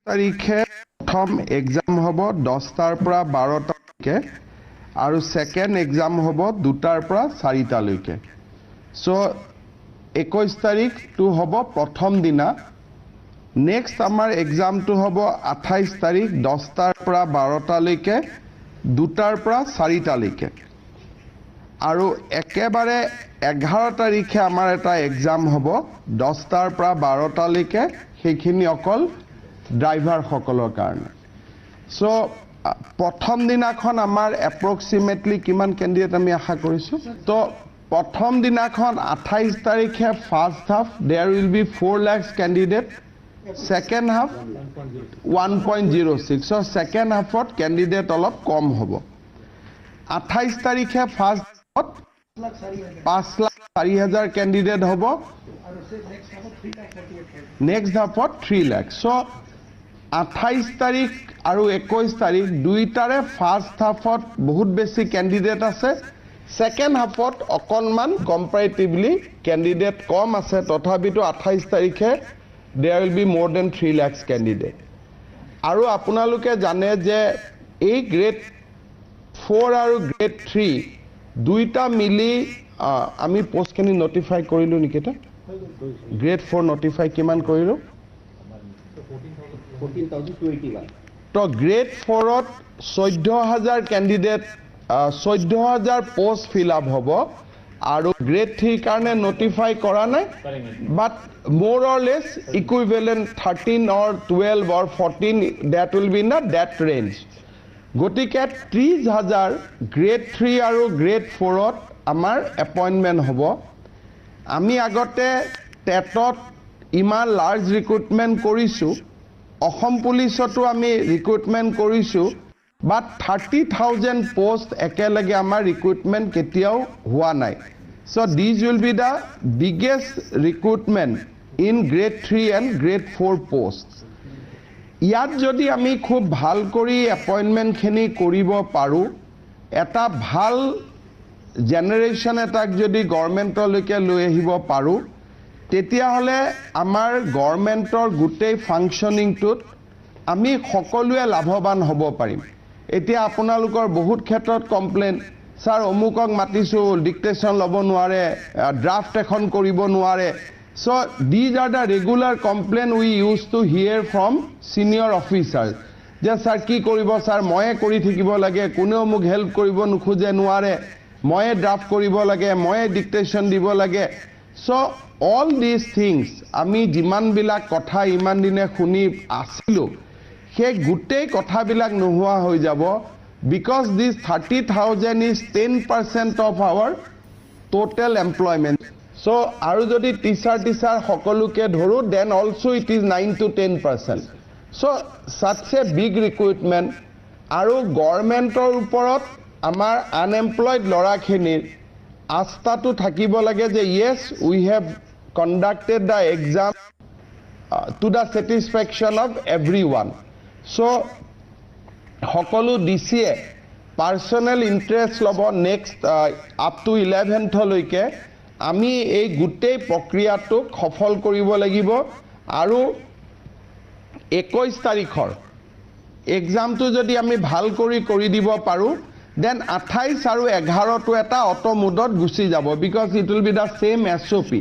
তাৰিখে প্ৰথম এক্সাম হ'ব 10টাৰ পৰা 12টালৈকে আৰু সেকেন্ড এক্সাম হ'ব 2টাৰ পৰা 4টালৈকে সো 21 তাৰিখটো হ'ব প্ৰথম দিনা নেক্সট আমাৰ এক্সামটো হ'ব 28 তাৰিখ 10টাৰ পৰা 12টালৈকে 2টাৰ পৰা 4টালৈকে আৰু একেবাৰে 11 তাৰিখে আমাৰ এটা এক্সাম হ'ব 10টাৰ পৰা 12টালৈকে সেইখিনি অকল ড্ৰাইভাৰ সকলৰ কাৰণে সো প্ৰথম দিনাখন আমাৰ এপ্ৰক্সিমেটলি কিমান ক্যান্ডিডেট আমি আশা কৰিছো তো প্ৰথম দিনাখন 28 তাৰিখে first half there will be 4 lakh candidate second half 1.06 so second হাফত ক্যান্ডিডেট অলপ কম হ'ব 28 তাৰিখে ফাৰ্স্ট হাফত 5,04,000 ক্যান্ডিডেট হ'ব নেক্সট হাফত 3 লাখ সো 28 তাৰিখ আৰু 21 তাৰিখ দুইটাৰে ফাৰ্স্ট হাফত বহুত বেছি ক্যান্ডিডেট আছে সেকেন্ড হাফত অকনমান কম্পাৰেটিভলি ক্যান্ডিডেট কম আছে তথাপিতো 28 তাৰিখে there will be more than 3 lakhs candidate আৰু আপোনালোকে জানে যে এই গ্ৰেড 4 আৰু গ্ৰেড 3 দুইটা মিলি আমি পোষ্টখিনি নটিফাই কৰিলো নিকেটা গ্ৰেড 4 নটিফাই কিমান কৰিলো 14,281 তো গ্ৰেড 4ত 14,000 ক্যান্ডিডেট 14,000 পোষ্ট ফিল আপ হ'ব আৰু গ্ৰেড 3 কাৰণে নটিফাই কৰা নাই বাট more or less equivalent 13 or 12 or 14 that will be in that range গটিকে 30,000 গ্ৰেড 3 আৰু গ্ৰেড 4ত আমাৰ এপইন্টমেন্ট হ'ব আমি আগতে টেটত ইমান লাৰ্জ ৰিক্ৰুটমেন্ট কৰিছো অসম পুলিচতো আমি ৰিক্ৰুটমেন্ট কৰিছো বাট 30,000 পোষ্ট একেলগে আমাৰ ৰিক্ৰুটমেন্ট কেতিয়াও হোৱা নাই so these will be the biggest recruitment in grade 3 and grade 4 posts ইয়াত যদি আমি খুব ভাল কৰি এপইন্টমেন্ট খিনি কৰিব পাৰো এটা ভাল জেনাৰেশন এটাক যদি গভৰ্ণমেণ্টলৈকে লৈ আহিব পাৰো তেতিয়া হলে আমাৰ গভৰ্ণমেণ্টৰ গুটেই ফাংশনিংটোত আমি সকলোৱে লাভৱান হ'ব পাৰিম এতিয়া আপোনালোকৰ বহুত ক্ষেত্ৰত কমপ্লেইন স্যাৰ অমুকক মাতিছো ডিক্টেশন লব নোৱাৰে ড্ৰাফট এখন কৰিব নোৱাৰে so these are the regular complaint we used to hear from senior officers যে স্যাৰ কি কৰিব স্যাৰ ময়ে কৰি থাকিব লাগে কোনেও মোক হেল্প কৰিব নখুজে নোৱাৰে ময়ে ড্ৰাফট কৰিব লাগে ময়ে ডিক্টেশন দিব লাগে so all these things আমি যিমান বিলাক কথা ইমান দিনে শুনি আছিলো সেই গুটেই কথাবিলাক নোহোৱা হৈ যাব because this 30,000 is 10% of our total employment so aru jodi teacher hokoluke dhoru then also it is 9 to 10% so such a big recruitment aru government or uporot amar unemployed lora khinir asta tu thakibo lage je yes we have conducted the exam to the satisfaction of everyone so সকলো DCA personal interest লব next up to 11th লৈকে আমি এই গুটেই প্ৰক্ৰিয়াটো সফল কৰিব লাগিব আৰু 21 তাৰিখৰ এক্সামটো যদি আমি ভাল কৰি দিব পাৰো দেন 28 আৰু 11 টো এটা অটো মোডত গুছি যাব because it will be da same SOP